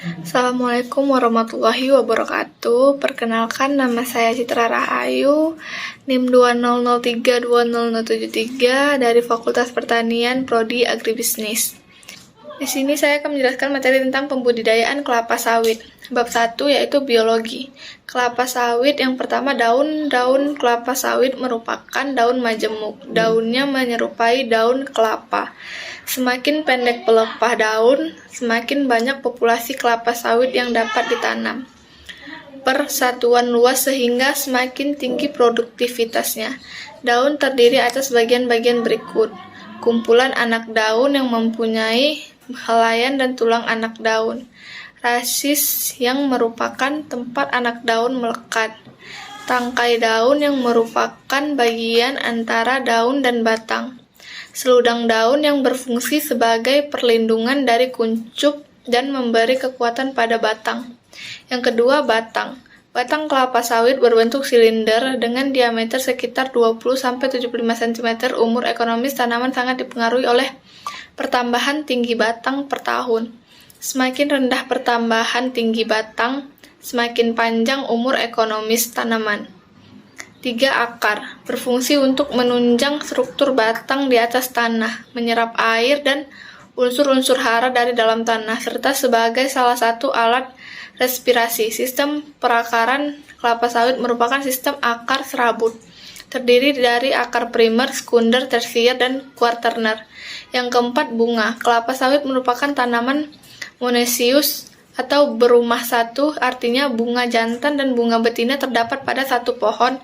Assalamualaikum warahmatullahi wabarakatuh. Perkenalkan, nama saya Citra Rahayu, NIM 20032073 dari Fakultas Pertanian Prodi Agribisnis. Di sini saya akan menjelaskan materi tentang pembudidayaan kelapa sawit. Bab 1 yaitu biologi. Kelapa sawit yang pertama, daun kelapa sawit merupakan daun majemuk. Daunnya menyerupai daun kelapa. Semakin pendek pelepah daun, semakin banyak populasi kelapa sawit yang dapat ditanam per satuan luas sehingga semakin tinggi produktivitasnya. Daun terdiri atas bagian-bagian berikut: kumpulan anak daun yang mempunyai helaian dan tulang anak daun, rasis yang merupakan tempat anak daun melekat, tangkai daun yang merupakan bagian antara daun dan batang, seludang daun yang berfungsi sebagai perlindungan dari kuncup dan memberi kekuatan pada batang. Yang kedua, batang. Batang kelapa sawit berbentuk silinder dengan diameter sekitar 20-75 cm. Umur ekonomis tanaman sangat dipengaruhi oleh pertambahan tinggi batang per tahun. Semakin rendah pertambahan tinggi batang, semakin panjang umur ekonomis tanaman. 3. Akar. Berfungsi untuk menunjang struktur batang di atas tanah, menyerap air dan unsur-unsur hara dari dalam tanah, serta sebagai salah satu alat respirasi. Sistem perakaran kelapa sawit merupakan sistem akar serabut, terdiri dari akar primer, sekunder, tersier, dan kuaterner. Yang keempat, bunga. Kelapa sawit merupakan tanaman monoecious atau berumah satu, artinya bunga jantan dan bunga betina terdapat pada satu pohon.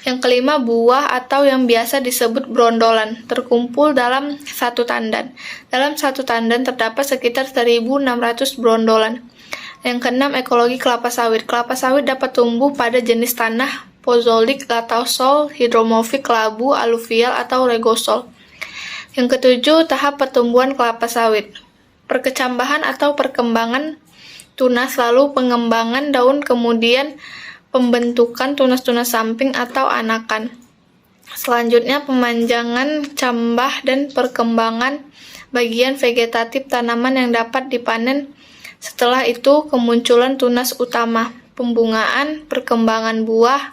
Yang kelima, buah atau yang biasa disebut brondolan, terkumpul dalam satu tandan. Dalam satu tandan terdapat sekitar 1.600 brondolan. Yang keenam, ekologi kelapa sawit. Kelapa sawit dapat tumbuh pada jenis tanah pozolik, latosol, hidromorfik, labu, aluvial, atau regosol. Yang ketujuh, tahap pertumbuhan kelapa sawit. Perkecambahan atau perkembangan tunas, lalu pengembangan daun, kemudian pembentukan tunas-tunas samping atau anakan. Selanjutnya, pemanjangan cambah dan perkembangan bagian vegetatif tanaman yang dapat dipanen. Setelah itu, kemunculan tunas utama, pembungaan, perkembangan buah,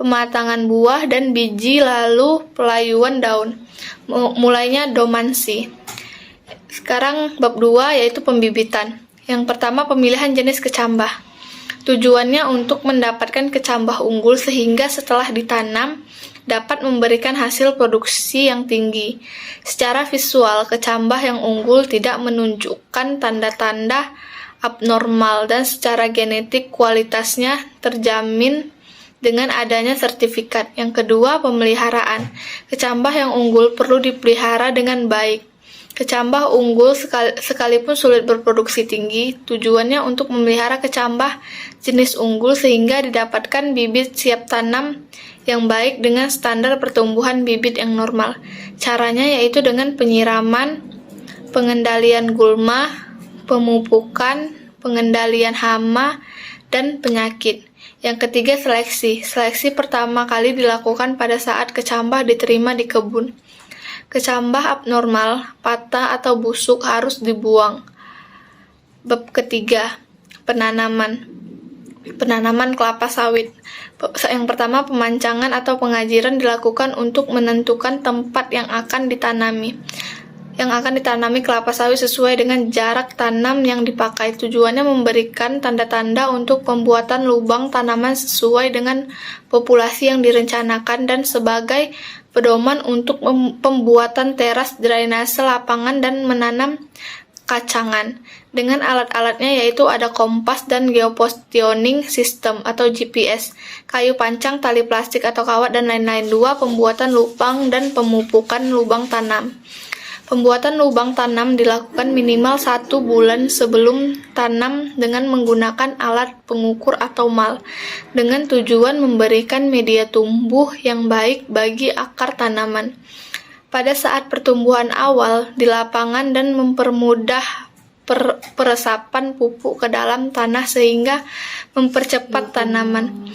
pematangan buah dan biji, lalu pelayuan daun. Mulainya domansi. Sekarang bab 2 yaitu pembibitan. Yang pertama, pemilihan jenis kecambah. Tujuannya untuk mendapatkan kecambah unggul sehingga setelah ditanam dapat memberikan hasil produksi yang tinggi. Secara visual, kecambah yang unggul tidak menunjukkan tanda-tanda abnormal dan secara genetik kualitasnya terjamin dengan adanya sertifikat. Yang kedua, pemeliharaan. Kecambah yang unggul perlu dipelihara dengan baik. Kecambah unggul sekalipun sulit berproduksi tinggi, tujuannya untuk memelihara kecambah jenis unggul sehingga didapatkan bibit siap tanam yang baik dengan standar pertumbuhan bibit yang normal. Caranya yaitu dengan penyiraman, pengendalian gulma, pemupukan, pengendalian hama, dan penyakit. Yang ketiga, seleksi. Seleksi pertama kali dilakukan pada saat kecambah diterima di kebun. Kecambah abnormal, patah atau busuk harus dibuang. Bab ketiga, penanaman. Penanaman kelapa sawit. Yang pertama, pemancangan atau pengajiran dilakukan untuk menentukan tempat yang akan ditanami. Kelapa sawit sesuai dengan jarak tanam yang dipakai. Tujuannya memberikan tanda-tanda untuk pembuatan lubang tanaman sesuai dengan populasi yang direncanakan dan sebagai pedoman untuk pembuatan teras drainase lapangan dan menanam kacangan. Dengan alat-alatnya yaitu ada kompas dan geopositioning system atau GPS, kayu pancang, tali plastik atau kawat, dan lain-lain. 2. Pembuatan lubang dan pemupukan lubang tanam. Pembuatan lubang tanam dilakukan minimal 1 bulan sebelum tanam dengan menggunakan alat pengukur atau mal, dengan tujuan memberikan media tumbuh yang baik bagi akar tanaman pada saat pertumbuhan awal di lapangan dan mempermudah peresapan pupuk ke dalam tanah sehingga mempercepat tanaman,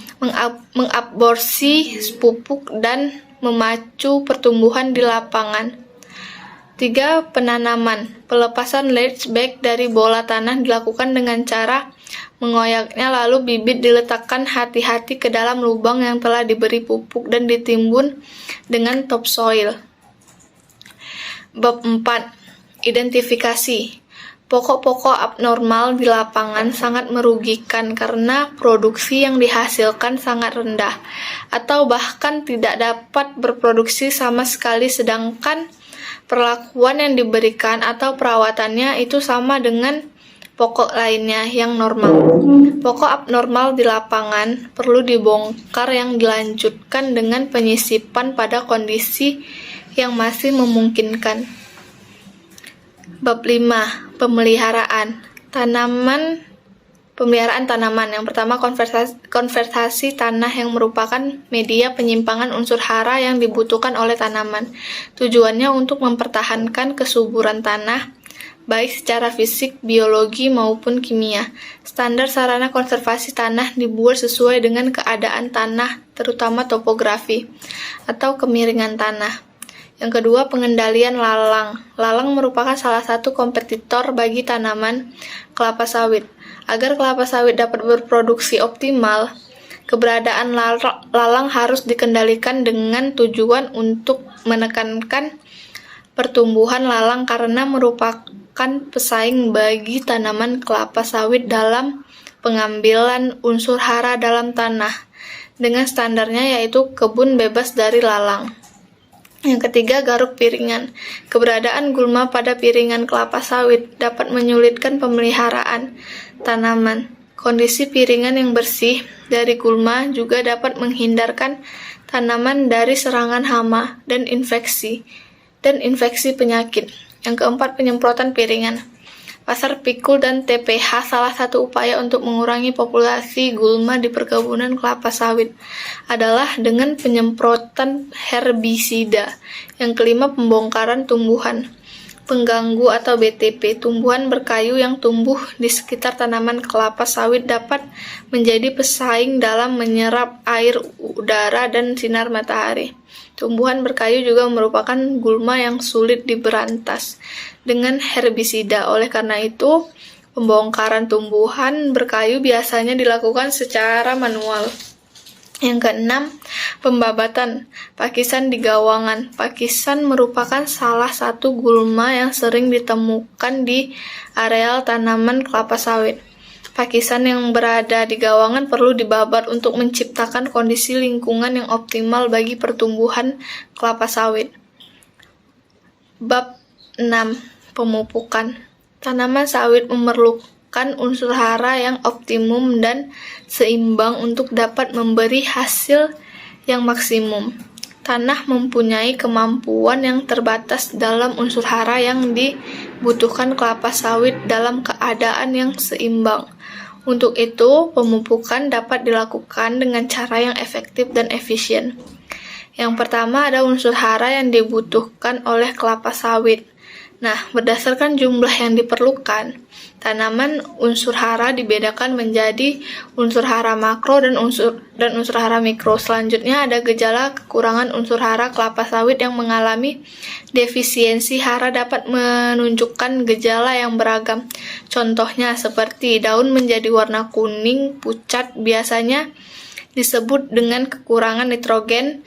mengabsorpsi pupuk dan memacu pertumbuhan di lapangan. 3. Penanaman. Pelepasan ledge bag dari bola tanah dilakukan dengan cara mengoyaknya lalu bibit diletakkan hati-hati ke dalam lubang yang telah diberi pupuk dan ditimbun dengan topsoil. Bab 4. Identifikasi. Pokok-pokok abnormal di lapangan sangat merugikan karena produksi yang dihasilkan sangat rendah atau bahkan tidak dapat berproduksi sama sekali, sedangkan perlakuan yang diberikan atau perawatannya itu sama dengan pokok lainnya yang normal. Pokok abnormal di lapangan perlu dibongkar yang dilanjutkan dengan penyisipan pada kondisi yang masih memungkinkan. Bab 5. Pemeliharaan tanaman. Yang pertama, konvertasi tanah yang merupakan media penyimpangan unsur hara yang dibutuhkan oleh tanaman. Tujuannya untuk mempertahankan kesuburan tanah, baik secara fisik, biologi, maupun kimia. Standar sarana konservasi tanah dibuat sesuai dengan keadaan tanah, terutama topografi atau kemiringan tanah. Yang kedua, pengendalian lalang. Lalang merupakan salah satu kompetitor bagi tanaman kelapa sawit. Agar kelapa sawit dapat berproduksi optimal, keberadaan lalang harus dikendalikan dengan tujuan untuk menekankan pertumbuhan lalang karena merupakan pesaing bagi tanaman kelapa sawit dalam pengambilan unsur hara dalam tanah dengan standarnya yaitu kebun bebas dari lalang. Yang ketiga, garuk piringan. Keberadaan gulma pada piringan kelapa sawit dapat menyulitkan pemeliharaan tanaman. Kondisi piringan yang bersih dari gulma juga dapat menghindarkan tanaman dari serangan hama dan infeksi penyakit. Yang keempat, penyemprotan piringan. Pasar pikul dan TPH salah satu upaya untuk mengurangi populasi gulma di perkebunan kelapa sawit adalah dengan penyemprotan herbisida. Yang kelima, pembongkaran tumbuhan pengganggu atau BTP. Tumbuhan berkayu yang tumbuh di sekitar tanaman kelapa sawit dapat menjadi pesaing dalam menyerap air, udara, dan sinar matahari. Tumbuhan berkayu juga merupakan gulma yang sulit diberantas dengan herbisida. Oleh karena itu, pembongkaran tumbuhan berkayu biasanya dilakukan secara manual. Yang keenam, pembabatan. Pakisan di gawangan. Pakisan merupakan salah satu gulma yang sering ditemukan di areal tanaman kelapa sawit. Pakisan yang berada di gawangan perlu dibabat untuk menciptakan kondisi lingkungan yang optimal bagi pertumbuhan kelapa sawit. Bab 6. Pemupukan. Tanaman sawit memerlukan unsur hara yang optimum dan seimbang untuk dapat memberi hasil yang maksimum. Tanah mempunyai kemampuan yang terbatas dalam unsur hara yang dibutuhkan kelapa sawit dalam keadaan yang seimbang. Untuk itu, pemupukan dapat dilakukan dengan cara yang efektif dan efisien. Yang pertama, ada unsur hara yang dibutuhkan oleh kelapa sawit. Nah, berdasarkan jumlah yang diperlukan, tanaman unsur hara dibedakan menjadi unsur hara makro dan unsur hara mikro. Selanjutnya ada gejala kekurangan unsur hara kelapa sawit yang mengalami defisiensi hara dapat menunjukkan gejala yang beragam. Contohnya seperti daun menjadi warna kuning pucat biasanya disebut dengan kekurangan nitrogen,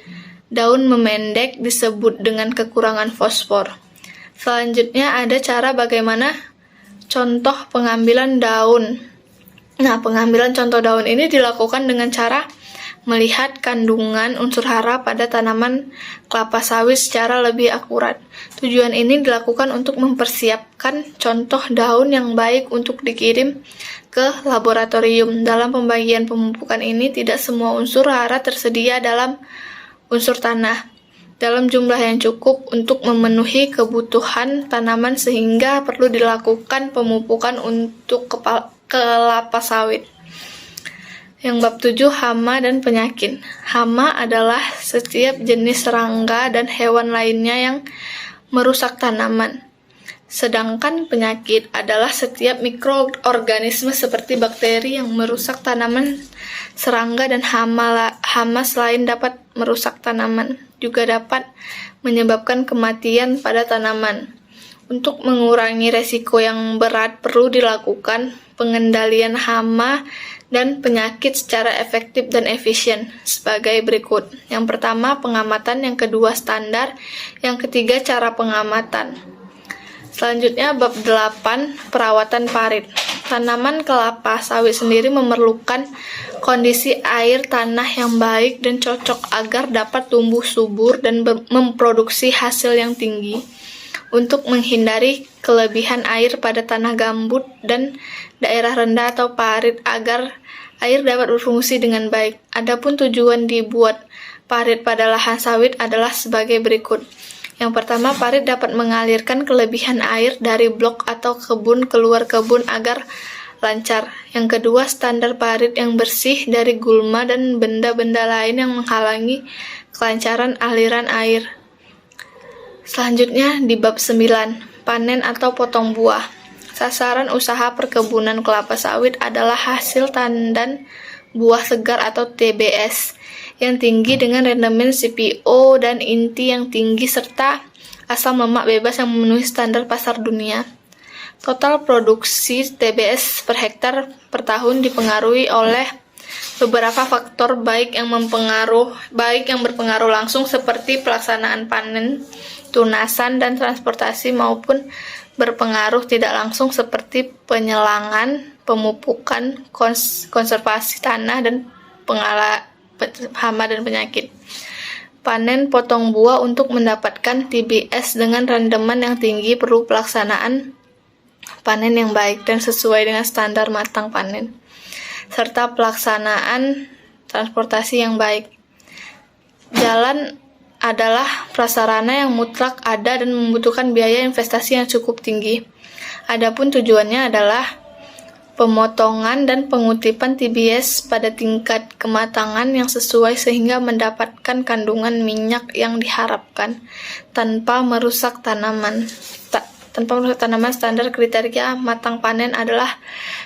daun memendek disebut dengan kekurangan fosfor. Selanjutnya ada cara bagaimana contoh pengambilan daun. Nah, pengambilan contoh daun ini dilakukan dengan cara melihat kandungan unsur hara pada tanaman kelapa sawit secara lebih akurat. Tujuan ini dilakukan untuk mempersiapkan contoh daun yang baik untuk dikirim ke laboratorium. Dalam pembagian pemupukan ini, tidak semua unsur hara tersedia dalam unsur tanah dalam jumlah yang cukup untuk memenuhi kebutuhan tanaman sehingga perlu dilakukan pemupukan untuk kelapa sawit. Yang bab 7, hama dan penyakit. Hama adalah setiap jenis serangga dan hewan lainnya yang merusak tanaman. Sedangkan penyakit adalah setiap mikroorganisme seperti bakteri yang merusak tanaman. Serangga dan hama selain dapat merusak tanaman, juga dapat menyebabkan kematian pada tanaman. Untuk mengurangi resiko yang berat, perlu dilakukan pengendalian hama dan penyakit secara efektif dan efisien sebagai berikut. Yang pertama, pengamatan. Yang kedua, standar. Yang ketiga, cara pengamatan. Selanjutnya, bab 8, perawatan parit. Tanaman kelapa sawit sendiri memerlukan kondisi air tanah yang baik dan cocok agar dapat tumbuh subur dan memproduksi hasil yang tinggi. Untuk menghindari kelebihan air pada tanah gambut dan daerah rendah atau parit agar air dapat berfungsi dengan baik. Adapun tujuan dibuat parit pada lahan sawit adalah sebagai berikut. Yang pertama, parit dapat mengalirkan kelebihan air dari blok atau kebun keluar kebun agar lancar. Yang kedua, standar parit yang bersih dari gulma dan benda-benda lain yang menghalangi kelancaran aliran air. Selanjutnya di bab 9, panen atau potong buah. Sasaran usaha perkebunan kelapa sawit adalah hasil tandan buah segar atau TBS yang tinggi dengan rendemen CPO dan inti yang tinggi serta asam lemak bebas yang memenuhi standar pasar dunia. Total produksi TBS per hektar per tahun dipengaruhi oleh beberapa faktor baik yang berpengaruh langsung seperti pelaksanaan panen, tunasan, dan transportasi maupun berpengaruh tidak langsung seperti penyelangan, pemupukan, konservasi tanah, dan hama dan penyakit. Panen potong buah untuk mendapatkan TBS dengan rendemen yang tinggi perlu pelaksanaan panen yang baik dan sesuai dengan standar matang panen, serta pelaksanaan transportasi yang baik. Jalan adalah prasarana yang mutlak ada dan membutuhkan biaya investasi yang cukup tinggi. Adapun tujuannya adalah pemotongan dan pengutipan TBS pada tingkat kematangan yang sesuai sehingga mendapatkan kandungan minyak yang diharapkan tanpa merusak tanaman. Standar kriteria matang panen adalah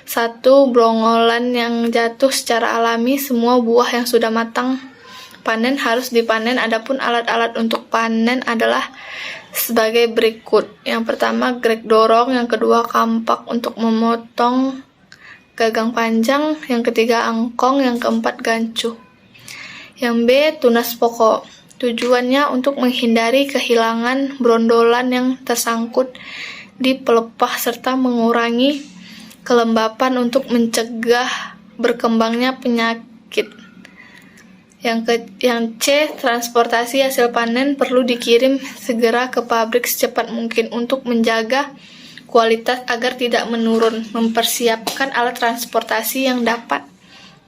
1. Brongolan yang jatuh secara alami. Semua buah yang sudah matang panen harus dipanen. Adapun alat-alat untuk panen adalah sebagai berikut. Yang pertama, grek dorong. Yang kedua, kampak untuk memotong gagang panjang. Yang ketiga, angkong. Yang keempat, gancu. Yang B, tunas pokok. Tujuannya untuk menghindari kehilangan brondolan yang tersangkut di pelepah serta mengurangi kelembapan untuk mencegah berkembangnya penyakit. Yang C, transportasi hasil panen perlu dikirim segera ke pabrik secepat mungkin untuk menjaga kualitas agar tidak menurun. Mempersiapkan alat transportasi yang dapat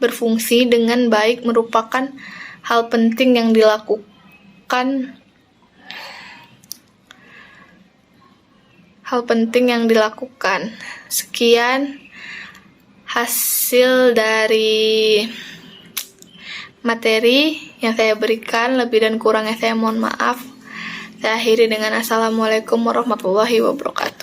berfungsi dengan baik merupakan hal penting yang dilakukan. Sekian hasil dari materi yang saya berikan, lebih dan kurangnya saya mohon maaf. Saya akhiri dengan assalamualaikum warahmatullahi wabarakatuh.